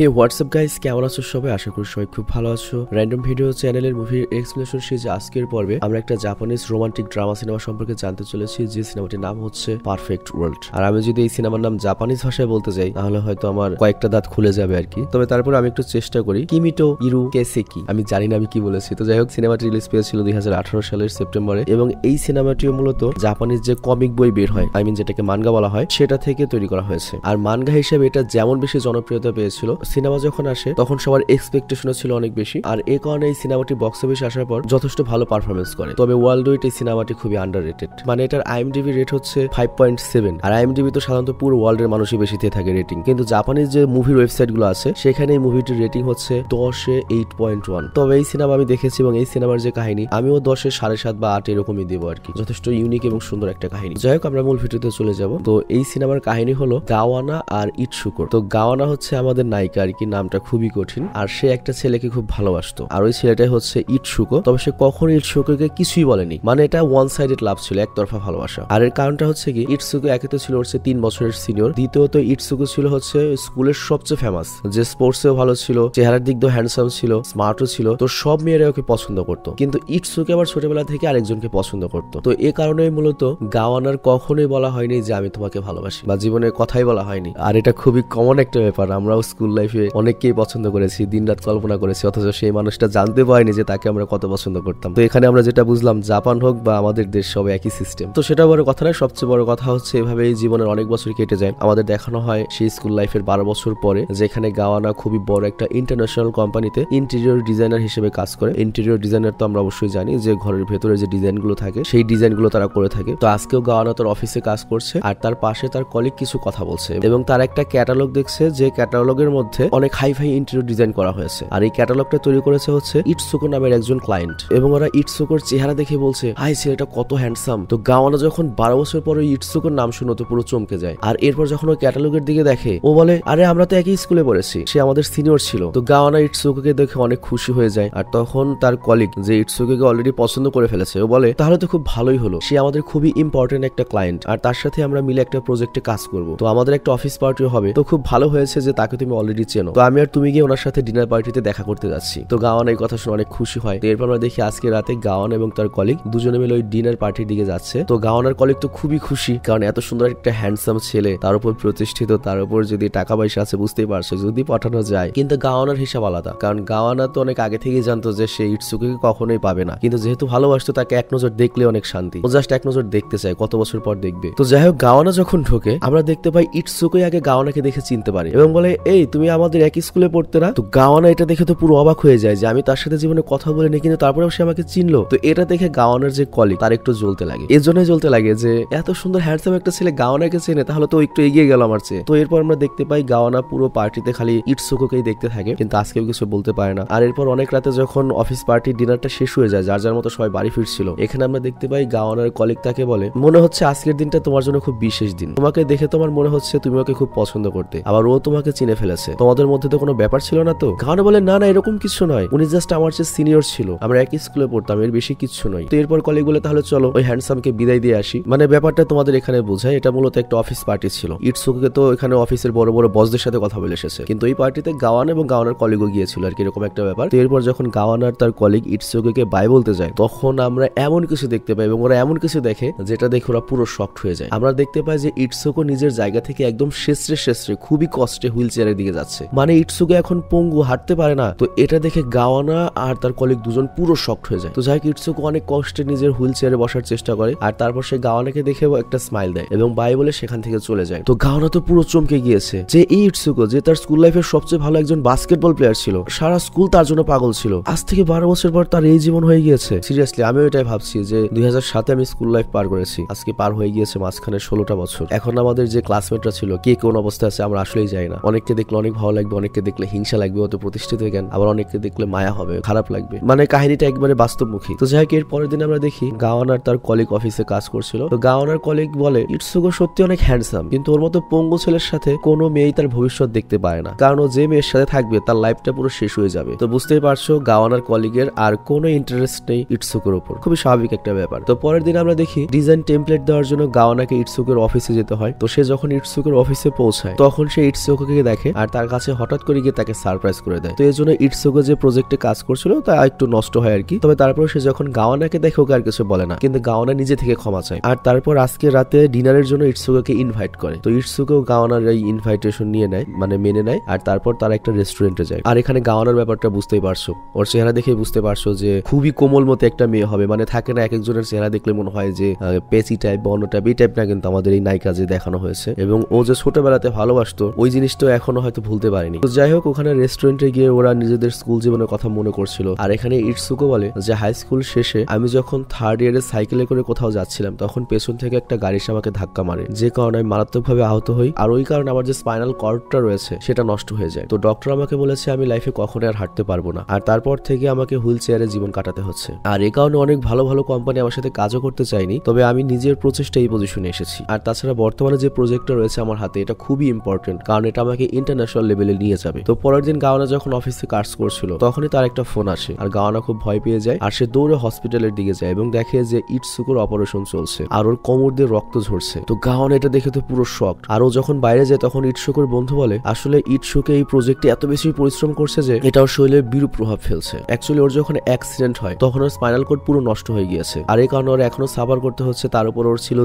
হে WhatsApp guys, কেমন আছো সবাই? আশা করি সবাই খুব ভালো আছো। র্যান্ডম ভিডিও চ্যানেলের মুভি এক্সপ্লেনেশন সিরিজ আজকের পর্বে আমরা একটা জাপানিজ রোমান্টিক ড্রামা সিনেমা সম্পর্কে জানতে চলেছি, যে সিনেমাটির নাম হচ্ছে পারফেক্ট ওয়ার্ল্ড। আর আমি যদি এই সিনেমার নাম জাপানিজ ভাষায় বলতে যাই তাহলে হয়তো আমার কয়েকটা দাঁত খুলে যাবে আর কি। তবে তারপর আমি একটু চেষ্টা করি। কিমিটো ইরু কেসেকি, আমি জানি না আমি কি বলেছি। তো যাই হোক, সিনেমাটি রিলিজ পেয়েছিল 2018 সালের সেপ্টেম্বরে এবং এই সিনেমাটিও মূলত জাপানিজ যে কমিক বই বের হয়, যেটাকে মানগা বলা হয়, সেটা থেকে তৈরি করা হয়েছে। আর মানগা হিসেবে এটা যেমন বেশি জনপ্রিয়তা পেয়েছিল, সিনেমা যখন আসে তখন সবার এক্সপেকটেশনও ছিল অনেক বেশি। আর এই কারণে এই সিনেমাটি বক্স অফিসে আসার পর যথেষ্ট ভালো পারফরমেন্স করে। তবে ওয়ার্ল্ড ওয়াইড এই সিনেমাটি খুবই আন্ডাররেটেড। মানে এটার আইএমডিবি রেট হচ্ছে 5.7। আর আইএমডিবি তো সাধারণত পুরো ওয়ার্ল্ডের মানুষই বেশি দিয়ে থাকে রেটিং, কিন্তু জাপানিজ যে মুভির ওয়েবসাইট গুলো আছে সেখানে এই মুভিটির রেটিং হচ্ছে 10-এ 8.1। তবে এই সিনেমা আমি দেখেছি এবং এই সিনেমার যে কাহিনী, আমিও 10-এ 7.5 বা 8 এরকমই দেবো আর কি। যথেষ্ট ইউনিক এবং সুন্দর একটা কাহিনী। যাই হোক, আমরা মূল ভিডিওতে চলে যাব। তো এই সিনেমার কাহিনী হলো গাওয়ানা আর ইটসুকোর। তো গাওয়ানা হচ্ছে আমাদের নায়িকা আর কি, নামটা খুবই কঠিন। আর সে একটা ছেলেকে খুব ভালোবাসতো, আর ওই ছেলেটাই হচ্ছে ইটসুকো। তবে সে কখনো ইটসুকোকে কিছুই বলেনি, মানে এটা ওয়ান সাইডেড লাভ ছিল, একতরফা ভালোবাসা। আর এর কারণটা হচ্ছে কি, ইটসুকো একে তো ছিল হচ্ছে 3 বছরের সিনিয়র, দ্বিতীয়ত ইটসুকো ছিল হচ্ছে স্কুলের সবচেয়ে ফেমাস, যে স্পোর্টসেও ভালো ছিল, চেহারার দিক দিয়ে হ্যান্ডসাম ছিল, স্মার্টও ছিল। তো সব মেয়েরা ওকে পছন্দ করতো, কিন্তু ইটসুকো আবার ছোটবেলা থেকে আরেকজনকে পছন্দ করতো। তো এ কারণেই মূলত গাওয়ানার কখনোই বলা হয়নি যে আমি তোমাকে ভালোবাসি, বা জীবনের কথাই বলা হয়নি। আর এটা খুবই কমন একটা ব্যাপার, আমরাও স্কুল লাইফে অনেককেই পছন্দ করেছি, দিনরাত কল্পনা করেছি, অথচ সেই মানুষটা জানতে পারেনি যে তাকে আমরা কত পছন্দ করতাম। তো এখানে আমরা যেটা বুঝলাম, জাপান হোক বা আমাদের দেশ, সব একই সিস্টেম। তো সেটা বড় কথা নয়, সবচেয়ে বড় কথা হচ্ছে এভাবে এই জীবনের অনেক বছর কেটে যায়। আমাদের দেখানো হয় সেই স্কুল লাইফের 12 বছর পরে, যেখানে গাওয়ানা খুবই বড় একটা ইন্টারন্যাশনাল কোম্পানিতে ইন্টেরিয়র ডিজাইনার হিসেবে কাজ করে। ইন্টেরিয়র ডিজাইনার তো আমরা অবশ্যই জানি যে ঘরের ভেতরে যে ডিজাইন গুলো থাকে সেই ডিজাইন গুলো তারা করে থাকে। তো আজকেও গাওয়ানা তার অফিসে কাজ করছে, আর তার পাশে তার কলিগ কিছু কথা বলছে এবং তার একটা ক্যাটালগ দেখছে, যে ক্যাটালগের মধ্যে অনেক হাই ফাই ইন্টেরিয়র ডিজাইন করা হয়েছে। আর এই ক্যাটালগটা তৈরি করেছে হচ্ছে ইটসুকো নামের একজন ক্লায়েন্ট, এবং ওরা ইটসুকোর চেহারা দেখে বলছে, হাই ছেলেটা কত হ্যান্ডসাম। তো গাওয়ানা যখন 12 বছর পরে ইটসুকোর নাম শুনে তো পুরো চমকে যায়। আর এরপর যখন ও ক্যাটালগের দিকে দেখে, ও বলে, আরে আমরা তো একই স্কুলে পড়েছি, সে আমাদের সিনিয়র ছিল। তো গাওয়ানা ইটসুকোকে দেখে অনেক খুশি হয়ে যায়। আর তখন তার কলিগ, যে ইটসুকোকে অলরেডি পছন্দ করে ফেলেছে, ও বলে, তাহলে তো খুব ভালোই হলো, সে আমাদের খুবই ইম্পর্টেন্ট একটা ক্লায়েন্ট, আর তার সাথে আমরা মিলে একটা প্রজেক্টে কাজ করব। তো আমাদের একটা অফিস পার্টিও হবে, তো খুব ভালো হয়েছে যে তাকে তুমি অলরেডি চেনো। তো আমি আর তুমি গিয়ে ওনার সাথে ডিনার পার্টিতে দেখা করতে যাচ্ছি। তো গাওয়ান এই কথা শুনে অনেক খুশি হয়। এরপর আমরা দেখি আজকে রাতে গাওয়ান এবং তার কলিগ দুজনে মিলে ওই ডিনার পার্টির দিকে যাচ্ছে। তো গাওয়ানার কলিগ তো খুবই খুশি, কারণ এত সুন্দর একটা হ্যান্ডসাম ছেলে, তার উপর প্রতিষ্ঠিত, তার উপর যদি টাকা পয়সা আছে, বুঝতেই পারছো, যদি পাঠানো যায়। কিন্তু গাওয়ানার হিসাব আলাদা, কারণ গাওয়ানা তো অনেক আগে থেকেই জানতো যে সে ইটসুকোকে কখনোই পাবে না, কিন্তু যেহেতু ভালোবাসতো, তাকে এক নজর দেখলে অনেক শান্তি, ও জাস্ট এক নজর দেখতে চায় কত বছর পর দেখবে। তো যাই হোক, গাওয়ানা যখন ঢোকে আমরা দেখতে পাই ইটসুকোই আগে গাওয়ানাকে দেখে চিনতে পারে এবং বলে, এই তুমি আমাদের একই স্কুলে পড়তে না? তো গাওয়ানা এটা দেখে তো পুরো অবাক হয়ে যায় যে আমি তার সাথে জীবনে কথা বলিনি, কিন্তু তারপরেও সে আমাকে চিনলো। তো এটা দেখে গাওয়ানার যে কলিগ, তার একটু জ্বলতে লাগে। এর জন্যই জ্বলতে লাগে যে এত সুন্দর হ্যান্ডসাম একটা ছেলে গাওয়ানাকে চেনে, তাহলে তো একটু এগিয়ে গেল আমার চেয়ে। তো এরপর আমরা দেখতে পাই গাওয়ানা পুরো পার্টিতে খালি ইটসুকোকেই দেখতে থাকে, কিন্তু আজকেও কিছু বলতে পারে না। আর এরপর অনেক রাতে যখন অফিস পার্টির ডিনারটা শেষ হয়ে যায়, যার যার মতো সবাই বাড়ি ফিরছিল, এখানে আমরা দেখতে পাই গাওয়ানার কলিগ তাকে বলে, মনে হচ্ছে আজকের দিনটা তোমার জন্য খুব বিশেষ দিন, তোমাকে দেখে তোমার মনে হচ্ছে তুমি ওকে খুব পছন্দ করতে, আবার ও তোমাকে চিনে ফেলেছে, তোমাদের মধ্যে তো কোনো ব্যাপার ছিল না? তো গাওয়ানা বলে, না না, এরকম কিছু নয়, উনি জাস্ট আমার চেয়ে সিনিয়র ছিল, আমরা একই স্কুলে পড়তাম, এর বেশি কিছু নয়। তো এরপর কলিগ বলে, তাহলে চলো ওই হ্যান্ডসামকে বিদায় দিয়ে আসি। মানে ব্যাপারটা তোমাদের এখানে বোঝায়, এটা মূলত একটা অফিস পার্টি ছিল। ইটসুকোকে তো এখানে অফিসের বড় বড় বসদের সাথে কথা বলে এসেছে, কিন্তু এই পার্টিতে গাওয়ান এবং গাওয়ানার কলিগও গিয়েছিল আর কি, এরকম একটা ব্যাপার। তো এরপর যখন গাওয়ানার তার কলিগ ইটসুকোকে বাই বলতে যায়, তখন আমরা এমন কিছু দেখতে পাই এবং ওরা এমন কিছু দেখে যেটা দেখে ওরা পুরো শকড হয়ে যায়। আমরা দেখতে পাই যে ইটসুকো নিজের জায়গা থেকে একদম শেষে খুবই কষ্টে হুইল চেয়ারের দিকে যাচ্ছে, মানে ইটসুকো এখন পঙ্গু, হাঁটতে পারে না। তো এটা দেখে গাওয়ানা আর তার কলিগ দুজন পুরো শকড হয়ে যায়। তো যাই হোক, ইটসুকো অনেক কষ্টে নিজের হুইল চেয়ারে বসার চেষ্টা করে, আর তারপর সে গাওয়ানাকে দেখে একটা স্মাইল দেয় এবং বাই বলে সেখান থেকে চলে যায়। তো গাওয়ানা তো পুরো চমকে গিয়েছে যে এই ইটসুকো, যে তার স্কুল লাইফের সবচেয়ে ভালো একজন বাস্কেটবল প্লেয়ার ছিল, সারা স্কুল তার জন্য পাগল ছিল, আজ থেকে 12 বছর পর তার এই জীবন হয়ে গিয়েছে। সিরিয়াসলি আমিও এটাই ভাবছি যে 2007-এ আমি স্কুল লাইফ পার করেছি, আজকে পার হয়ে গিয়েছে মাঝখানে 16টা বছর। এখন আমাদের যে ক্লাসমেটরা ছিল, কে কোন অবস্থায় আছে আমরা আসলেই যাই না। অনেককে দেখলে অনেক ভালো লাগবে, অনেককে দেখলে হিংসা লাগবে, অত প্রতিষ্ঠিত জ্ঞান, আবার অনেককে দেখলে মায়া হবে, খারাপ লাগবে, মানে কাহিনীটা একবারে বাস্তবমুখী। তো যাই হোক, এর পরের দিন আমরা দেখি গাওয়ানার তার কলিগ অফিসে কাজ করছিল। তো গাওয়ানার কলিগ বলে, ইটসুকো সত্যি অনেক হ্যান্ডসাম, কিন্তু ওর মতো পঙ্গু ছেলের সাথে কোনো মেয়েই তার ভবিষ্যৎ দেখতে পায় না, কারণ ও যে মেয়ের সাথে থাকবে তার লাইফটা পুরো শেষ হয়ে যাবে। তো বুঝতেই পারছো, গাওয়ানার কলিগের আর কোনো ইন্টারেস্ট নেই ইটসুকোর উপর, খুবই স্বাভাবিক একটা ব্যাপার। তো পরের দিন আমরা দেখি ডিজাইন টেমপ্লেট দেওয়ার জন্য গাওয়ানাকে ইটসুকোর অফিসে যেতে হয়। তো সে যখন ইটসুকোর অফিসে পৌঁছায়, তখন সে ইটসুকোকে দেখে আর তার কাছে হঠাৎ করে গিয়ে তাকে সারপ্রাইজ করে দেয়। তো এই জন্য ইটসুকো যে প্রজেক্টে কাজ করছিল তা একটু নষ্ট হয় আর কি। তবে তারপর সে যখন গাওয়ানাকে দেখে ওকে আর কিছু বলে না, কিন্তু গাওয়ানা নিজে থেকে ক্ষমা চায়। আর তারপর আজকে রাতে ডিনারের জন্য ইটসুকোকে ইনভাইট করে। তো ইটসুকো গাওয়ানার এই ইনভাইটেশন নিয়ে নেয়, মানে মেনে নেয়। আর তারপর তারা একটা রেস্টুরেন্টে যায়। আর এখানে গাওয়ানার ব্যাপারটা বুঝতেই পারছো, ওর চেহারা দেখে বুঝতে পারছো যে খুবই কোমল মতো একটা মেয়ে হবে। মানে থাকে না এক একজনের চেহারা দেখলে মনে হয় যে পেসি টাইপ বা অন্য টাইপ, এই টাইপ না, কিন্তু আমাদের এই নায়িকা যে দেখানো হয়েছে। এবং ও যে ছোটবেলাতে ভালোবাসতো ওই জিনিসটা এখনো হয়তো ভুলতে পারেনি। তো যাই হোক, ওখানে রেস্টুরেন্টে গিয়ে ওরা নিজেদের স্কুল জীবনের কথা মনে করছিল। আর এখানে ইটসুকো বলে যে হাই স্কুল শেষে আমি যখন থার্ড ইয়ারে সাইকেলে করে কোথাও যাচ্ছিলাম তখন পেছন থেকে একটা গাড়ি এসে আমাকে ধাক্কা মারে, যে কারণে আমি মারাত্মকভাবে আহত হই। আর ওই কারণে আমার যে স্পাইনাল কর্ডটা রয়েছে সেটা নষ্ট হয়ে যায়। তো ডক্টর আমাকে বলেছে আমি লাইফে কখনো আর হাঁটতে পারবো না। আর তারপর থেকে আমাকে হুইল চেয়ারে জীবন কাটাতে হচ্ছে। আর এই কারণে অনেক ভালো ভালো কোম্পানি আমার সাথে কাজও করতে চাইনি, তবে আমি নিজের প্রচেষ্টা এই পজিশনে এসেছি। আর তাছাড়া বর্তমানে যে প্রজেক্টটা রয়েছে আমার হাতে এটা খুবই ইম্পর্টেন্ট, কারণ এটা আমাকে ইন্টারন্যাশনাল লেভেলে নিয়ে যাবে। তো পরের দিন গাওয়ানা যখন অফিসে কাজ করছিল তখনই তার একটা ফোন আসে। আর গাওয়ানা খুব ভয় পেয়ে যায়। আর সে দৌড়ে হসপিটালের দিকে যায় এবং দেখে যে ইটসুকোর অপারেশন চলছে আর ওর কোমর দিয়ে রক্ত ঝরছে। তো গাওয়ানা এটা দেখে তো পুরো শক। আর ও যখন বাইরে যায় তখন ইটসুকোর বন্ধু বলে আসলে ইটসুকো এই প্রজেক্টে এত বেশি পরিশ্রম করছে যে এটা ওর শরীরে বিরূপ প্রভাব ফেলছে। অ্যাকচুয়ালি ওর যখন অ্যাক্সিডেন্ট হয় তখন ওর স্পাইনাল কর্ড পুরো নষ্ট হয়ে গিয়েছে। আর এই কারণে ওর এখনো সাফার করতে হচ্ছে। তার উপর ওর ছিল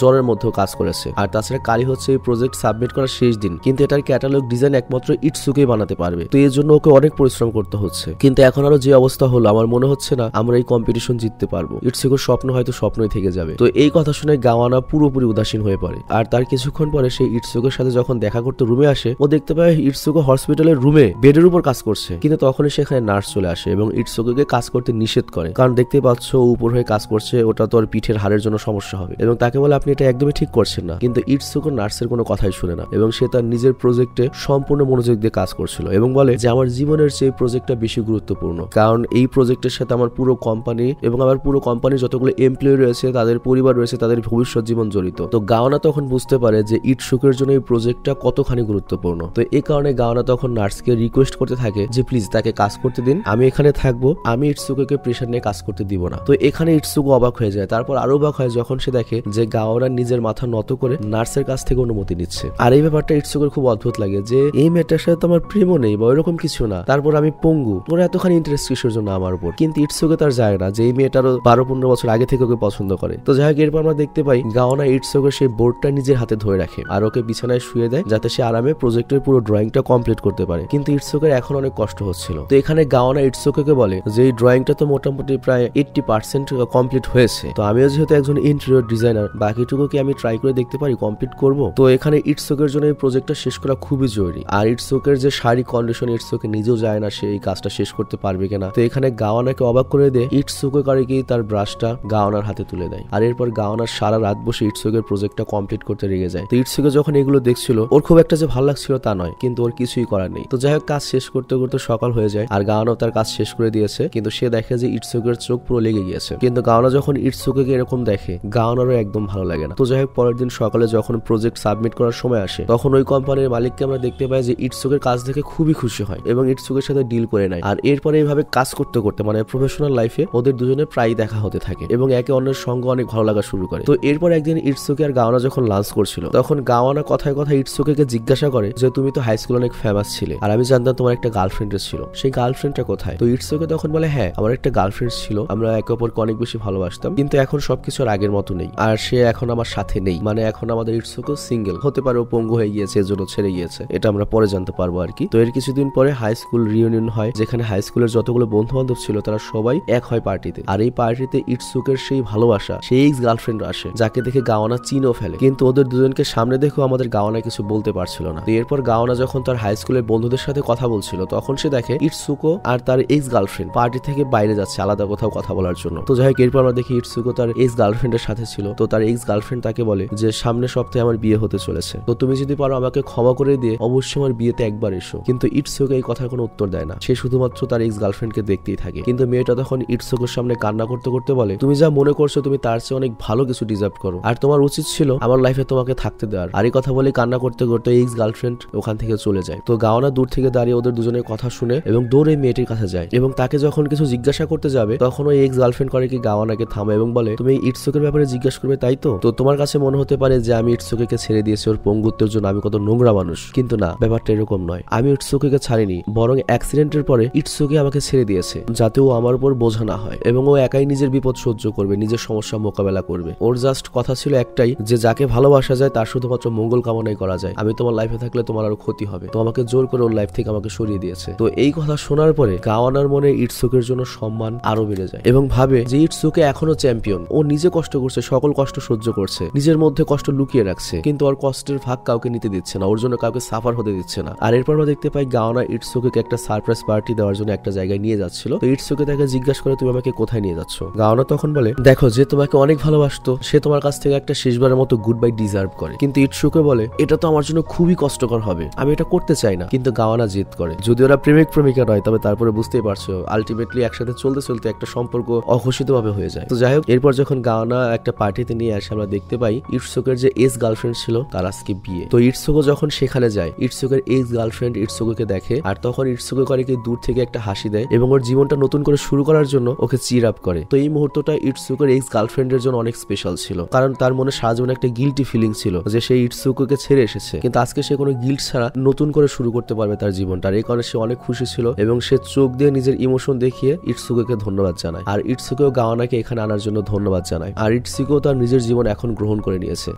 জ্বরের মধ্যেও কাজ করেছে। আর তাছাড়া কালই হচ্ছে এই প্রজেক্ট সাবমিট করার শেষ দিন, কিন্তু এটার ক্যাটালগ ডিজাইন একমাত্র ইটসুকোই বানাতে পারবে। তো এর জন্য ওকে অনেক পরিশ্রম করতে হচ্ছে। কিন্তু এখন আরো যে অবস্থা হলো আমার মনে হচ্ছে না আমরা এই কম্পিটিশন জিততে পারবো। ইটসুকোর স্বপ্ন হয়তো স্বপ্নই থেকে যাবে। তো এই কথা শুনে গাওয়ানা পুরোপুরি উদাসীন হয়ে পড়ে। আর তার কিছুক্ষণ পরে সেই ইটসুকোর সাথে যখন দেখা করতে রুমে আসে ও দেখতে পায় ইটসুকো হসপিটালের রুমে বেডের উপর কাজ করছে। কিন্তু তখনই সেখানে নার্স চলে আসে এবং ইটসুকোকে কাজ করতে নিষেধ করে, কারণ দেখতে পাচ্ছ উপর হয়ে কাজ করছে, ওটা তো আর পিঠের হাড়ের জন্য সমস্যা হবে। এবং তাকে বলে আপনি এটা একদমই ঠিক করছেন না। কিন্তু ইটসুকো নার্সের কোনো কথাই শুনে না এবং সে তার নিজের প্রজেক্টে সম্পূর্ণ মনোযোগ দিয়ে কাজ করছিল এবং বলে যে আমার জীবনের চেয়ে প্রজেক্টটা বেশি গুরুত্বপূর্ণ, কারণ এই প্রজেক্টের সাথে আমার পুরো কোম্পানি এবং আমার পুরো কোম্পানির যতগুলো এমপ্লয়ি রয়েছে, তাদের পরিবার রয়েছে, তাদের ভবিষ্যৎ জীবন জড়িত। তো গাওয়ানা তখন বুঝতে পারে যে ইটসুকোর জন্য এই প্রজেক্টটা কতখানি গুরুত্বপূর্ণ। তো এই কারণে গাওয়ানা তখন নার্সকে রিকোয়েস্ট করতে থাকে যে প্লিজ তাকে কাজ করতে দিন, আমি এখানে থাকবো, আমি ইটসুকোকে প্রেশার নিয়ে কাজ করতে দিব না। তো এখানে ইটসুকো অবাক হয়ে যায়। তারপর আরো অবাক হয় যখন সে দেখে যে গাওয়ানা নিজের মাথা নত করে নার্সের কাছ থেকে অনুমতি নিচ্ছে। আর এই ব্যাপারটা ইটসুকোর খুব অদ্ভুত লাগে যে এই মেয়েটার সাথে তো আমার প্রেমও নেই বা ওইরকম কিছু না, তারপর আমি পঙ্গু, ওরা এতখানি ইন্টারেস্ট কিসের জন্য আমার উপর। কিন্তু ইটসুকো তার যায় না যে এই মেয়েটারও 12-15 বছর আগে থেকে ওকে পছন্দ করে। তো যাই হোক, এরপর আমরা দেখতে পাই গাওয়ানা ইটসুকোর সেই বোর্ডটা নিজের হাতে ধরে রাখে আর ওকে বিছানায় শুয়ে দেয় যাতে সে আরামে প্রজেক্টের পুরো ড্রয়িংটা কমপ্লিট করতে পারে। কিন্তু ইটসুকোর এখন অনেক কষ্ট হচ্ছিল। তো এখানে গাওয়ানা ইটসুকোকে বলে যে এই ড্রয়িংটা তো মোটামুটি প্রায় 80% কমপ্লিট হয়েছে, তো আমিও যেহেতু একজন ইন্টেরিয়র ডিজাইনার বাকিটুকু কি আমি ট্রাই করে দেখতে পারি, কমপ্লিট করব। তো এখানে ইটসুকোর জন্য এই প্রজেক্টটা শেষ করা খুবই জরুরি। আর ইটসুকোর যে শারীরিক কন্ডিশন ইটসুকো নিজেও যায় না সে এই কাজটা শেষ করতে পারবে কিনা। তো এখানে গাওয়ানাকে অবাক করে দিয়ে ইটসুকো করে কি তার ব্রাশটা গাওয়ানার হাতে তুলে দেয়। আর এরপর গাওয়ানার সারা রাত বসে ইটসুকোর প্রজেক্টটা কমপ্লিট করতে লেগে যায়। তো ইটসুকো যখন এগুলো দেখছিল ওর খুব একটা যে ভালো লাগছিল তা নয়, কিন্তু ওর কিছুই করার নেই। তো যাই হোক, কাজ শেষ করতে করতে সকাল হয়ে যায় আর গাওয়ানাও তার কাজ শেষ করে দিয়েছে, কিন্তু সে দেখে যে ইটসুকোর চোখ পুরো লেগে গিয়েছে। কিন্তু গাওয়ানা যখন ইটসুকোকে এরকম দেখে গাওয়ানারও একদম ভালো লাগে না। তো যাই হোক, পরের দিন সকালে যখন প্রজেক্ট সাবমিট করার সময় আসে তখন ওই কোম্পানির মালিককে আমরা দেখতে পাই যে ইটসুকোর কাজ দেখে খুবই খুশি হয় এবং ইটসুকোর সাথে ডিল করে নেয়। আর এরপরে এইভাবে কাজ করতে করতে মানে প্রফেশনাল লাইফে ওদের দুজনে প্রায় দেখা হতে থাকে এবং একে অন্যের সঙ্গে অনেক ভালো লাগা শুরু করে। তো এরপর একদিন ইটসুকো আর গাওয়ানা যখন লাঞ্চ করছিল তখন গাওয়ানা কথায় কথায় ইটসুকোকে জিজ্ঞাসা করে যে তুমি তো হাই স্কুলে অনেক ফেমাস ছিলে আর আমি জানতাম তোমার একটা গার্লফ্রেন্ড ছিল, সেই গার্লফ্রেন্ডটা কোথায়? তো ইটসুকো তখন বলে হ্যাঁ আমার একটা গার্লফ্রেন্ড ছিল, আমরা একে অপরকে অনেক বেশি ভালোবাসতাম, কিন্তু এখন সবকিছু আর আগের মতো নেই আর সে এখন আমার সাথে নেই। মানে এখন আমাদের ইটসুকো সিঙ্গেল, হতে পারে ও পঙ্গু হয়ে গিয়েছে এজন্য ছেড়ে গিয়েছে, এটা আমরা পরে জানতে পারবো আর কি। তো এর কিছুদিন পরে হাই স্কুল রিউনিয়ন হয় যেখানে হাই স্কুলের যতগুলো বন্ধু বান্ধব ছিল তারা সবাই এক হয় পার্টিতে। আর এই পার্টিতে ইটসুকোর সেই ভালোবাসা সেই এক্স গার্লফ্রেন্ড আসে যাকে দেখে গাওয়ানা চিনও ফেলে, কিন্তু ওদের দুজনকে সামনে দেখেও আমাদের গাওয়ানা কিছু বলতে পারছিল না। তো এরপর গাওয়ানা যখন তার হাই স্কুলের বন্ধুদের সাথে কথা বলছিল তখন সে দেখে ইটসুকো আর তার এক্স গার্লফ্রেন্ড পার্টি থেকে বাইরে যাচ্ছে আলাদা কোথাও কথা বলার জন্য। তো যাই হোক, এরপর আমরা দেখি ইটসুকো তার এক্স গার্লফ্রেন্ডের সাথে ছিল। তো তার এক্স গার্লফ্রেন্ড তাকে বলে যে সামনের সপ্তাহে আমার বিয়ে হতে চলেছে, তো তুমি যদি পারো আমাকে ক্ষমা করে দিয়ে অবশ্যই আমার বিয়েতে একবার এসো। কিন্তু ইটসুকো এই কথার কোনো উত্তর দেয় না, সে শুধুমাত্র তার এক্স গার্লফ্রেন্ডকে দেখতেই থাকে। কিন্তু মেয়েটা তখন ইটসুকোর সামনে কান্না করতে করতে বলে তুমি যা মনে করছো তুমি তার চেয়ে অনেক ভালো কিছু ডিজার্ভ করো আর তোমার উচিত ছিল আমার লাইফে তোমাকে থাকতে দেওয়ার। আর এই কথা বলে কান্না করতে করতে এক্স গার্লফ্রেন্ড ওখান থেকে চলে যায়। তো গাওয়ানা দূর থেকে দাঁড়িয়ে ওদের দুজনের কথা শুনে এবং দৌড়ে মেয়েটির কাছে যায় এবং তাকে যখন কিছু জিজ্ঞাসা করতে যাবে তখন ওই এক্স গার্লফ্রেন্ড করে কি গাওয়ানাকে থামে এবং বলে তুমি ইটসুকোর ব্যাপারে জিজ্ঞাসা করবে তাই তো তোমার কাছে মনে হতে পারে যে আমি ইটসুকোকে ছেড়ে দিয়েছি ওর পঙ্গুত্বের জন্য, আমি কত নোংরা মানুষ, কিন্তু না, ব্যাপারটা এরকম নয়। আমি ইটসুকেকে ছাড়িনি, বরং অ্যাক্সিডেন্টের পরে ইটসুকে আমাকে ছেড়ে দিয়েছে যাতে ও আমার উপর বোঝা না হয় এবং ও একাই নিজের বিপদ সহ্য করবে, নিজের সমস্যা মোকাবেলা করবে। ওর জাস্ট কথা ছিল একটাই, যে যাকে ভালোবাসা যায় তার শুধুমাত্র মঙ্গল কামনাই করা যায়। আমি তোমার লাইফে থাকলে তোমার আরো ক্ষতি হবে, তো আমাকে জোর করে ওর লাইফ থেকে আমাকে সরিয়ে দিয়েছে। তো এই কথা শোনার পরে গাওয়ানার মনে ইটসুকের জন্য সম্মান আরো বেড়ে যায় এবং ভাবে যে ইটসুকে এখনো চ্যাম্পিয়ন। ও নিজে কষ্ট করছে, সকল কষ্ট সহ্য করছে, নিজের মধ্যে কষ্ট লুকিয়ে রাখছে, কিন্তু ওর কষ্টের ভাগ কাউকে নিতে দিচ্ছে না, ওর জন্য কাউকে সাফার হতে দিচ্ছে না। আর এরপর আমরা দেখতে পাই গাওয়ানা ইটসুকে একটা সারপ্রাইজ পার্টি দেওয়ার জন্য একটা জায়গায় নিয়ে যাচ্ছিল। তো ইটসুকে তাকে জিজ্ঞাসা করে তুমি আমাকে কোথায় নিয়ে যাচ্ছ? গাওয়ানা তখন বলে দেখো, যে তোমাকে অনেক ভালোবাসতো সে তোমার কাছ থেকে একটা শেষবারের মতো গুড বাই ডিজার্ভ করে। কিন্তু ইটসুকে বলে এটা তো আমার জন্য খুবই কষ্টকর হবে, আমি এটা করতে চাই না। কিন্তু গাওয়ানা জিদ করে। যদি ওরা প্রেমিক প্রেমিকা নয়, তবে তারপরে বুঝতেই পারছো আলটিমেটলি একসাথে চলতে চলতে একটা সম্পর্ক অঘোষিত ভাবে হয়ে যায়। তো যাই হোক, এরপর যখন গাওয়ানা একটা পার্টিতে নিয়ে আসে আমরা দেখতে পাই ইটসুকের যে এক্স গার্লফ্রেন্ড ছিল তার আজকে বিয়ে। তো ইটসুকে যখন সেখানে যায়, ইটসুকের এক্স গার্লফ্রেন্ড ইটসুকে দেখে আর তখন ইটসুকে করে কি দূর থেকে একটা হাসি দেয় এবং ওর জীবনটা নতুন করে শুরু করার জন্য ওকে চির আপ করে। তো এই মুহূর্তটা ইটসুকের এক্স গার্লফ্রেন্ডের জন্য অনেক স্পেশাল ছিল, কারণ তার মনে সারা জীবন একটা গিল্টি ফিলিং ছিল যে সে ইটসুকে ছেড়ে এসেছে, কিন্তু আজকে সে কোনো গিল্ট ছাড়া নতুন করে শুরু করতে পারবে তার জীবনটা। এই কারণে সে অনেক খুশি ছিল এবং সে চোখ দিয়ে নিজের ইমোশন দেখিয়ে ইটসুকে ধন্যবাদ জানায়। আর ইটসুকেও গাওয়ানাকে এখানে আনার জন্য ধন্যবাদ জানায়। আর ইটসুকেও তার নিজের জীবন এখন গ্রহণ করে নিয়েছে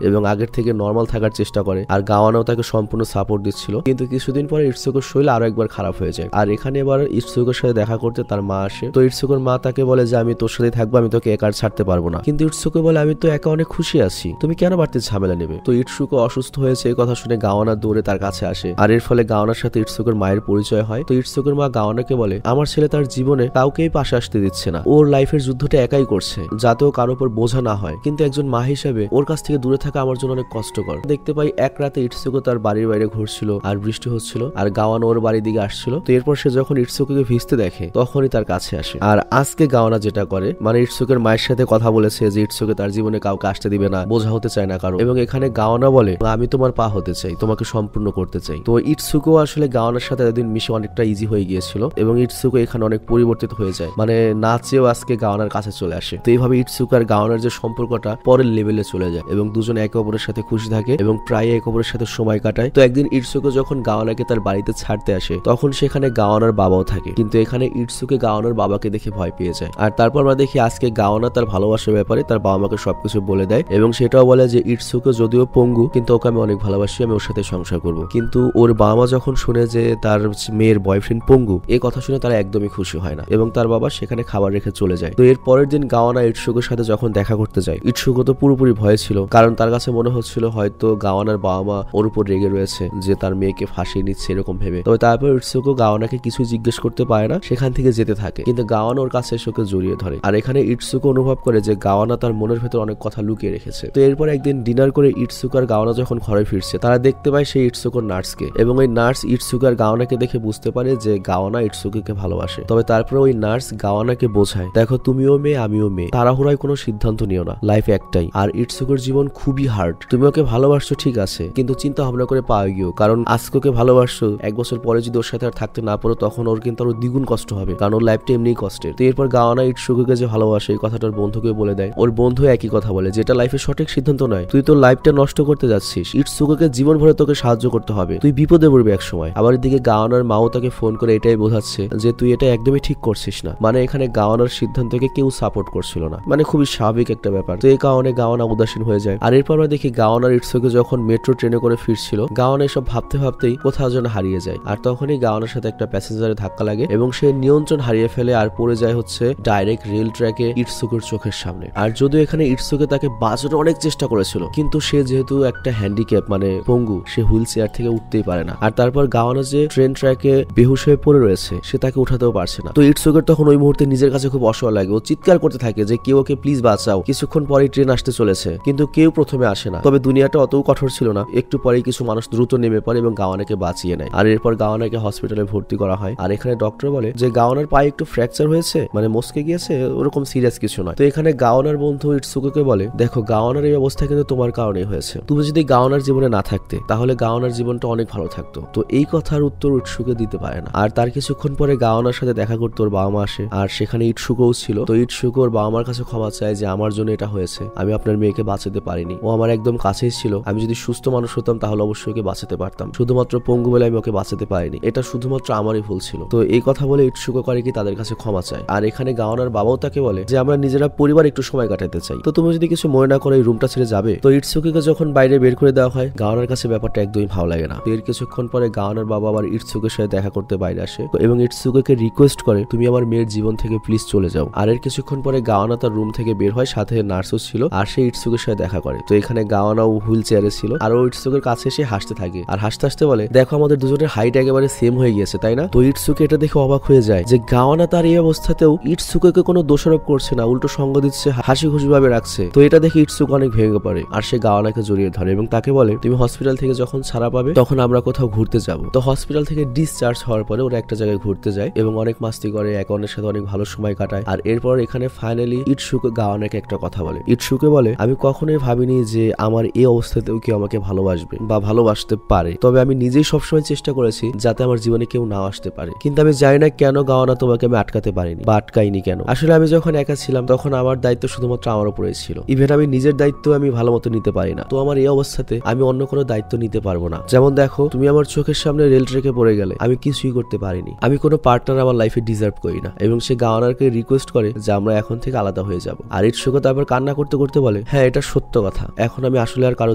এবং আগের থেকে নর্মাল থাকার চেষ্টা করে। আর গাওয়ানাও তাকে সম্পূর্ণ সাপোর্ট দিচ্ছিল। কিন্তু কিছুদিন পরে ইটসুকের শরীর আরো একবার খারাপ হয়ে যায়। আর এখানে এবার ইটসুকের সাথে দেখা করতে তার মা আসে। তো ইটসুকের মা তাকে বলে যে আমি তোর সাথে থাকবো, আমি তোকে একা ছাড়তে পারবো না। কিন্তু ইটসুকে বলে আমি তো একা অনেক খুশি আছি, তুমি কেন বাড়তি ঝামেলা নেবে? তো ইটসুকে অসুস্থ হয়েছে এই কথা শুনে গাওয়ানা দৌড়ে তার কাছে আসে। আর এর ফলে গাওয়ানার সাথে ইটসুকের মায়ের পরিচয় হয়। তো ইটসুকের মা গাওয়ানাকে বলে আমার ছেলে তার জীবনে কাউকেই পাশে আসতে দিচ্ছে না, ওর লাইফের যুদ্ধটা একাই করছে যাতে ও কারোর উপর বোঝা না হয়, কিন্তু একজন মা হিসেবে ওর কাছ থেকে দূরে থাকা আমার জন্য অনেক কষ্টকর। দেখতে পাই এক রাতে ইটসুকে তার বাড়ির বাইরে ঘুরছিল আর বৃষ্টি হচ্ছিল আর গাওয়ানা ওর বাড়ির দিকে আসছিল। তো এরপর সে যখন ইটসুকে ভিজতে দেখে তখনই তার কাছে আসে। আর আজকে গাওয়ানা যেটা করে, মানে ইটসুকের মায়ের সাথে কথা বলেছে যে ইটসুকে তার জীবনে কাউকে আসতে দিবে না, বোঝা হতে চায় না কারো। এবং এখানে গাওয়ানা বলে আমি তোমার পা হতে চাই, তোমাকে সম্পূর্ণ করতে চাই। তো ইটসুকেও আসলে গাওয়ানার সাথে এতদিন মিশে অনেকটা ইজি হয়ে গিয়েছিল এবং ইটসুকে এখানে অনেক পরিবর্তিত হয়ে যায়, মানে না চেয়েও আজকে গাওয়ানার কাছে চলে আসে। তো এইভাবে ইটসুকে আর গাওয়ানার যে সম্পর্কটা পরের লেভেলে চলে যায় এবং দুজনে একে অপরের সাথে খুশি থাকে এবং প্রায় একে অপরের সাথে সময় কাটায়। তো একদিন ইটসুকে যখন গাওয়ানাকে তার বাড়িতে ছাড়তে আসে তখন সেখানে গাওয়ানার বাবাও থাকে, কিন্তু এখানে ইটসুকে গাওয়ানার বাবাকে দেখে ভয় পেয়ে যায়। আর তারপর আমরা দেখি আজকে গাওয়ানা তার ভালোবাসার ব্যাপারে তার বাবা মাকে সবকিছু বলে দেয় এবং সেটাও বলে যে ইটসুকে যদিও পঙ্গু কিন্তু ওকে আমি অনেক ভালোবাসি, আমি ওর সাথে সংসার করব। কিন্তু ওর বাবা মা যখন শুনে যে তার মেয়ের বয়ফ্রেন্ড পঙ্গু, এই কথা শুনে তারা একদমই খুশি হয় না এবং তার বাবা সেখানে খাবার রেখে চলে যায়। তো এর পরের দিন গাওয়ানা ইটসুকের সাথে যখন দেখা করতে যায়, ইটসুকে তো পুরোপুরি ভয়ে ছিল, কারণ তার কাছে মনে হচ্ছিল হয়তো গাওয়ানার বাবা মা ওর উপর রেগে রয়েছে যে তার মেয়েকে ফাঁসিয়ে নিচ্ছে এরকম ভেবে। তবে তারপর ইটসুকে গাওয়ানাকে কিছু জিজ্ঞেস করতে পারে না, সেখান থেকে যেতে থাকে, কিন্তু গাওয়ানা ওর কাছে এসে ওকে জড়িয়ে ধরে। আর এখানে ইটসুকে অনুভব করে যে গাওয়ানা তার মনের ভেতর অনেক কথা লুকিয়ে রেখেছে। তো এরপর একদিন ডিনার করে ইটসুকে আর গাওয়ানা যখন ঘরে ফিরছে তারা দেখতে পায় সেই ইটসুকের নার্সকে এবং ওই নার্স ইটসুকে আর গাওয়ানাকে দেখে বুঝতে পারে যে গাওয়ানা ইটসুকে ভালোবাসে। তবে তারপরে ওই নার্স গাওয়ানাকে বোঝায় দেখো তুমিও মেয়ে আমিও মেয়ে, তাড়াহুড়ায় কোনো সিদ্ধান্ত নিও না, লাইফ একটাই আর ইটসুকের জীবন খুবই হার্ড, তুমি ওকে ভালোবাসছো ঠিক আছে কিন্তু চিন্তা ভাবনা করে পাও গিয়েও, কারণ আজকে ওকে ভালোবাসছো, এক বছর পরে যদি ওর সাথে আর থাকতে না পারো তখন ওর কিন্তু আরো দ্বিগুণ কষ্ট হবে, কারণ ওর লাইফটা এমনিই কষ্টের। তো এরপর গাওয়ানা ইটসুকে যে ভালোবাসে এই কথাটা ওর বন্ধুকে বলে দেয়। ওর বন্ধু একই কথা বলে যেটা লাইফের সঠিক সিদ্ধান্ত নয়, তুই তোর লাইফটা নষ্ট করতে যাচ্ছিস, ইটসুকে জীবন ভরে তোকে সাহায্য করতে হবে, তুই বিপদে পড়বি এক সময়। আবার এদিকে গাওয়ানার মাও তাকে ফোন করে এটাই বোঝাচ্ছে যে তুই এটা একদমই ঠিক করছিস না, মানে এখানে গাওয়ানার সিদ্ধান্তকে কেউ সাপোর্ট করছিল না, মানে খুবই স্বাভাবিক একটা ব্যাপার। তো এই কারণে গাওয়ানা উদাসীন হয়ে যায়। আর এরপর আমরা দেখি গাওয়ানার ইটসুকে যখন মেট্রো ট্রেনে করে ফিরছিল, গাওয়ানা এসব ভাবতে ভাবতেই কোথাও যেন হারিয়ে যায়। আর তখনই গাওয়ানার সাথে একটা প্যাসেঞ্জারের ধাক্কা লাগে এবং সে নিয়ন্ত্রণ হারিয়ে ফেলে আর পড়ে যায় হচ্ছে ডাইরেক্ট রেল ট্র্যাকে ইটসুকের চোখের সামনে। আর যদিও এখানে ইটসুকে তাকে বাঁচানোর অনেক চেষ্টা করেছিল, কিন্তু সে যেহেতু একটা হ্যান্ডিক্যাপ মানে পঙ্গু, সে হুইল চেয়ার থেকে উঠতেই পারে না। আর তারপর গাওয়ানা যে ট্রেন ট্র্যাকে বেহুশ হয়ে পড়ে রয়েছে সে তাকে উঠাতেও পারছে না। তো ইটসুকের তখন ওই মুহূর্তে নিজের কাছে খুব অসহায় লাগে, ও চিৎকার করতে থাকে যে কেউ ওকে প্লিজ বাঁচাও, কিছুক্ষণ পরেই ট্রেন আসতে চলেছে, কিন্তু কেউ প্রথমে আসে না। তবে দুনিয়াটা অতও কঠোর ছিল না, একটু পরেই কিছু মানুষ দ্রুত নেমে পড়ে এবং গাওয়ানাকে বাঁচিয়ে নেয়। আর এরপর গাওয়ানাকে হসপিটালে ভর্তি করা হয়। আর এখানে ডক্টর বলে যে গাওয়ানার পায়ে একটু ফ্র্যাকচার হয়েছে, মানে মস্কে গিয়েছে, ওরকম সিরিয়াস কিছু নয়। তো এখানে গাওয়ানার বন্ধু ইটসুকে বলে দেখো গাওয়ানার এই অবস্থা কিন্তু তোমার কারণেই হয়েছে, তুমি যদি গাওয়ানার জীবনে না থাকতে তাহলে গাওয়ানার জীবনটা অনেক ভালো থাকতো। তো এই কথার উত্তর ইটসুকে দিতে পারে না। আর তার কিছুক্ষণ পরে গাওয়ানার সাথে দেখা করতে ওর বাবা মা আসে আর সেখানে ইটসুকেও ছিল। তো ইটসুকে ওর বাবা মার কাছে ক্ষমা চায় যে আমার জন্য এটা হয়েছে, আমি আপনার মেয়েকে বাঁচাতে পারিনি, ও আমার একদম কাছেই ছিল, আমি যদি সুস্থ মানুষ হতাম তাহলে অবশ্যই ওকে বাঁচাতে পারতাম। শুধুমাত্র পঙ্গু বলে আমি ওকে বাঁচাতে পারিনি, এটা শুধুমাত্র আমারই ভুল ছিল। তো এই কথা বলে ইটসুকো করে কি তাদের কাছে ক্ষমা চায়। আর এখানে গাওয়ানার বাবাও তাকে বলে যে আমরা নিজেরা পরিবার একটু সময় কাটাতে চাই, তো তুমি যদি কিছু মনে না করে এই রুমটা ছেড়ে যাবে। তো ইটসুকোকে যখন বাইরে বের করে দেওয়া হয়, গাওয়ানার কাছে ব্যাপারটা একদমই ভালো লাগে না। এর কিছুক্ষণ পরে গাওয়ানার বাবা আবার ইটসুকোর সাথে দেখা করতে বাইরে আসে এবং ইটসুকোকে রিকোয়েস্ট করে তুমি আমার মেয়ের জীবন থেকে প্লিজ চলে যাও। আর এর কিছুক্ষণ পরে গাওয়ানা তার রুম থেকে বের হয়, সাথে নার্সও ছিল, আর সে ইটসুকোর সাথে দেখা করে। তো এখানে গাওয়ানাও হুইল চেয়ারে ছিল, আর ও ইটসুকোর কাছে এসে হাসতে থাকে, আর হাসতে হাসতে বলে দেখো আমাদের দুজনের হাইট একেবারে সেম হয়ে গিয়েছে, তাই না? তো ইটসুকো এটা দেখে অবাক হয়ে যায় যে গাওয়ানা তার এই অবস্থাতেও ইটসুকোকে কোনো দোষারোপ করছে না, উল্টো সঙ্গ দিচ্ছে, হাসি খুশি ভাবে রাখছে। তো এটা দেখে ইটসুকো অনেক ভেঙে পড়ে, আর সে গাওয়ানাকে জড়িয়ে ধরে এবং তাকে বলে তুমি হসপিটাল থেকে যখন ছাড়া পাবে তখন আমরা কোথাও ঘুরতে যাব। তো হসপিটাল থেকে ডিসচার্জ হওয়ার পরে ওরা একটা জায়গায় ঘুরতে যায় এবং অনেক মাস্তি করে, এক অন্যের সাথে অনেক ভালো সময় কাটায়। আর এরপর এখানে ফাইনালি ইটসুকো গাওয়ানাকে একটা কথা বলে। ইটসুকো বলে আমি কখনোই ভাবিনি যে আমার এই অবস্থাতেও কেউ আমাকে ভালোবাসবে বা ভালোবাসতে পারে, তবে আমি নিজেই সবসময় চেষ্টা করেছি যাতে আমার জীবনে কেউ না আসতে পারে, কিন্তু আমি জানি না কেন গাওয়ানা তোমাকে আমি আটকাতে পারিনি বা আটকাইনি কেন। আসলে আমি যখন একা ছিলাম তখন আমার দায়িত্ব শুধুমাত্র আমার উপরেই ছিল, ইভেন আমি নিজের দায়িত্ব আমি ভালো মতো নিতে পারি না। তো আমার এই অবস্থাতে আমি অন্য কোনো দায়িত্ব নিতে পারবো না। যেমন দেখো তুমি আমার চোখের সামনে রেল ট্রেকে পড়ে গেলে, আমি কিছুই করতে পারিনি, আমি কোনো পার্টনার আমার লাইফে ডিজার্ভ করি না। এবং সে গাওয়ানারকে রিকোয়েস্ট করে যে আমরা এখন থেকে আলাদা হয়ে যাব। আর ইটসুকো তারপর কান্না করতে করতে বলে হ্যাঁ এটা সত্য কথা, এখন আমি আসলে আর কারো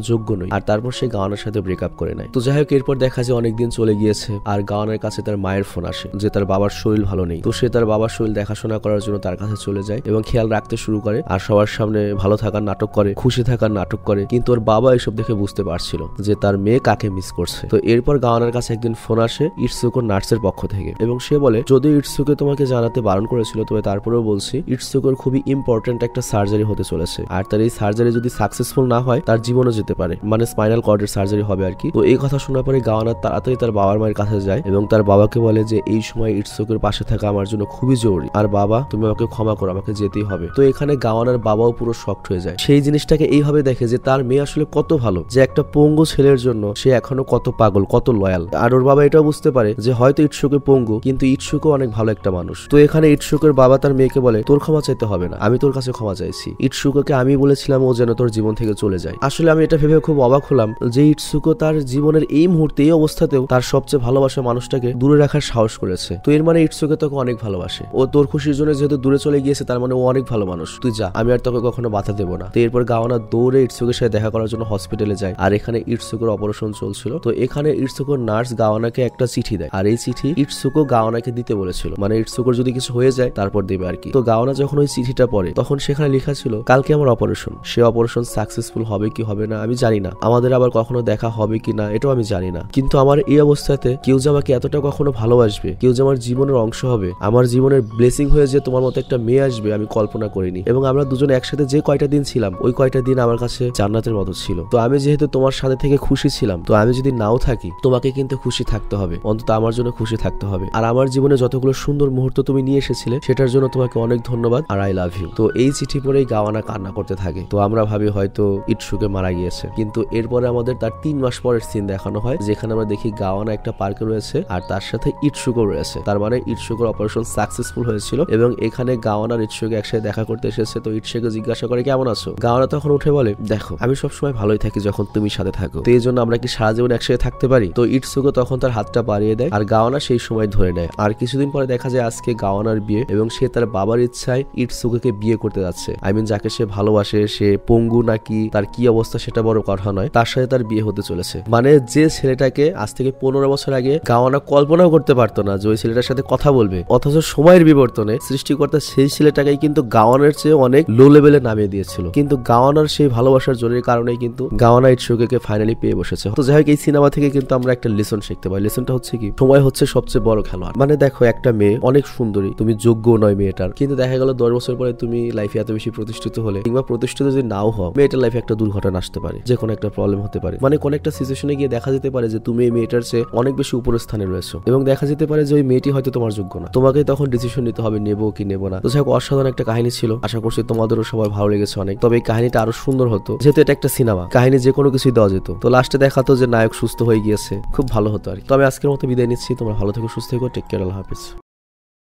যোগ্য নই। আর তারপর সে গাওয়ানার সাথে ব্রেকআপ করে নেয়। তো যাই হোক এরপর দেখা যায় অনেকদিন চলে গিয়েছে, আর গাওয়ানার কাছে তার মায়ের ফোন আসে যে তার বাবার শরীর ভালো নেই। তো সে তার বাবার শরীর দেখাশোনা করার জন্য তার কাছে চলে যায় এবং খেয়াল রাখতে শুরু করে, আর সবার সামনে ভালো থাকার নাটক করে, খুশি থাকার নাটক করে। কিন্তু ওর বাবা এসব দেখে বুঝতে পারছিল যে তার মেয়ে কাকে মিস করছে। তো এরপর গাওয়ানার কাছে একদিন ফোন আসে ইটসুকো নার্সের পক্ষ থেকে এবং সে বলে যদি ইটসুকো তোমাকে জানাতে বারণ করেছিল, তবে তারপরেও বলছি ইটসুকোর খুবই ইম্পর্টেন্ট একটা সার্জারি হতে চলেছে, আর তার এই সার্জারি যদি সাকসেসফুল না হয় তার জীবনও যেতে পারে, মানে স্পাইনাল কর্ডের সার্জারি হবে আর কি। তো এই কথা শোনার পরে গাওয়ানা তাড়াতাড়ি তার বাবার মায়ের কাছে যায় এবং তার বাবাকে বলে যে এই সময় ইটসুকোর পাশে থাকা আমার জন্য খুবই জরুরি, আর বাবা তুমি আমাকে ক্ষমা করো, আমাকে যেতেই হবে। তো এখানে গাওয়ানার বাবাও পুরো শকড হয়ে যায়, সেই জিনিসটাকে এইভাবে দেখে যে তার মেয়ে আসলে কত ভালো, যে একটা পঙ্গু ছেলের জন্য সে এখনো কত পাগল, কত লয়াল। আর ওর বাবা এটাও বুঝতে পারে যে হয়তো ইটসুকো পঙ্গু, কিন্তু ইটসুকো অনেক ভালো একটা মানুষ। তো এখানে ইটসুকোর বাবা তার মেয়েকে বলে তোর ক্ষমা চাইতে হবে না, আমি তোর কাছে ক্ষমা চাইছি, ইটসুকোকে আমি বলেছিলাম ও যেন তোর জীবন থেকে চলে যায়। আসলে আমি এটা ভেবে খুব অবাক হলাম যে ইটসুকো তার জীবনের এই মুহূর্তে এই অবস্থাতেও তার সবচেয়ে ভালোবাসা মানুষটাকে দূরে রাখার সাহস করেছে। তো এর মানে ইটসুকো তোকে অনেক ভালোবাসে, ও তোর খুশির জন্য যেহেতু দূরে চলে গিয়েছে তার মানে ও অনেক ভালো মানুষ, তুই যা, আমি আর তোকে কখনো বাধা দেবো না। তো এরপর গাওয়ানা দৌড়ে ইটসুকোর সাথে দেখা করার জন্য হসপিটালে যায়, আর এখানে ইটসুকোর অপারেশন চলছিল। তো এখানে ইটসুকোর নার্স গাওয়ানাকে একটা চিঠি দেয়, আর এই চিঠি ইটসুকো গাওয়ানাকে দিতে বলেছিল, মানে ইটসুকোর যদি কিছু হয়ে যায় তারপর দেবে আর কি। তো গাওয়ানা যখন ওই চিঠিটা পড়ে তখন সেখানে লেখা ছিল কালকে আমার অপারেশন, সে অপারেশন সাকসেসফুল হবে কি হবে না আমি জানি না, আমাদের আবার কখনো দেখা হবে কি না এটাও আমি জানি না, কিন্তু আমার এই অবস্থাতে কেউ যে আমাকে এতটা কখনো ভালোবাসবে, কেউ যে আমার জীবনের অংশ হবে, আমার জীবনের ব্লেসিং হয়ে যে তোমার মতো একটা মেয়ে আসবে আমি কল্পনা করিনি। এবং আমরা দুজন একসাথে যে কয়টা দিন ছিলাম ওই কয়টা দিন আমার কাছে জান্নাতের মতো ছিল। তো আমি যেহেতু তোমার সাথে থেকে খুশি ছিলাম, তো আমি যদি নাও থাকি তোমাকে কিন্তু খুশি থাকতে হবে, অন্তত আমার জন্য খুশি থাকতে হবে। আর আমার জীবনে যতগুলো সুন্দর মুহূর্ত তুমি নিয়ে এসেছিলে সেটার জন্য তোমাকে অনেক ধন্যবাদ, আর আই লাভ ইউ। তো এই চিঠি পড়েই গাওয়ানা কান্না করতে থাকে। তো আমরা ভাবি হয়তো ইটসুকো মারা গিয়েছে, কিন্তু এরপরে আমাদের তার 3 মাস পরের সিন দেখানো হয়, যেখানে আমরা দেখি গাওয়ানা একটা পার্কে রয়েছে আর তার সাথে ইটসুকো রয়েছে। তার মানে ইটসুকোর অপারেশন সাকসেসফুল হয়েছিল এবং এখানে গাওয়ানা আর ইটসুকো একসাথে দেখা করতে এসেছে। তো ইটসুকো জিজ্ঞাসা করে কেমন আছো। গাওয়ানা তখন উঠে বলে দেখো আমি সবসময় ভালোই থাকি যখন তুমি সাথে থাকো, তো এই জন্য আমরা কি সারা জীবন একসাথে থাকতে পারি। তো ইটসুকো তখন তার হাতটা বাড়িয়ে দেয় আর গাওয়ানা সেই সময় ধরে নেয়। আর কিছুদিন পরে দেখা যায় আজকে গাওয়ানার বিয়ে এবং সে তার বাবার ইচ্ছায় ইটসুকোকে বিয়ে করতে যাচ্ছে। আই মিন যাকে সে ভালোবাসে, সে পঙ্গু নাকি তার কি অবস্থা সেটা বড় কথা নয়, তার সাথে তার বিয়ে হতে চলেছে। মানে যে ছেলেটাকে আজ থেকে 15 বছর আগে গাওয়ানা কল্পনাও করতে পারতো না যে ওই ছেলেটার সাথে কথা বলবে, অথচ সময়ের বিবর্তনে সৃষ্টিকর্তা সেই ছেলেটাকেই কিন্তু গাওয়ানার চেয়ে অনেক লো লেভেলে নামিয়ে দিয়েছিল। কিন্তু গাওয়ানার সেই ভালোবাসার জোরের কারণেই কিন্তু গাওয়ানা ইটসুকোকে ফাইনালি পেয়ে বসেছে। তো যাই হোক এই সিনেমা থেকে কিন্তু আমরা একটা লেসন শিখতে পারি। লেসনটা হচ্ছে কি, সময় হচ্ছে সবচেয়ে বড় খেলোয়াড়। মানে দেখো একটা মেয়ে অনেক সুন্দরী, তুমি যোগ্য নয় মেয়েটার, কিন্তু দেখা গেল 10 বছর পরে তুমি লাইফে এত বেশি প্রতিষ্ঠিত হলে কিংবা প্রতিষ্ঠিত যদি নাও হও, মেয়েটার লাইফে একটা দুর্ঘটনা আসতে পারে, যে কোনো একটা প্রবলেম হতে পারে, মানে কোন একটা সিচুয়েশনে গিয়ে দেখা যেতে পারে যে তুমি এই মেয়েটার চেয়ে অনেক বেশি উপরের স্থানে রয়েছো এবং দেখা যেতে পারে যে ওই মেয়েটি হয়তো তোমার যোগ্য না, তোমাকে তখন ডিসিশন নিতে হবে নেবো কি নেবো না। তো যাই হোক অসাধারণ একটা কাহিনী ছিল, আশা করছি তোমাদেরও সবাই ভালো লেগেছে অনেক। তবে এই কাহিনীটা আরো সুন্দর হতো যেহেতু এটা একটা সিনেমা, কাহিনী যে কোনো কিছুই দেওয়া যেত। তো লাস্টে দেখাতো যে নায়ক সুস্থ হয়ে গিয়েছে, খুব ভালো হতো আর কি। তবে আজকের মতো বিদায় নিচ্ছি, তোমরা ভালো থেকো, সুস্থ থেকো, টেক কেয়ার, আল্লাহ হাফেজ।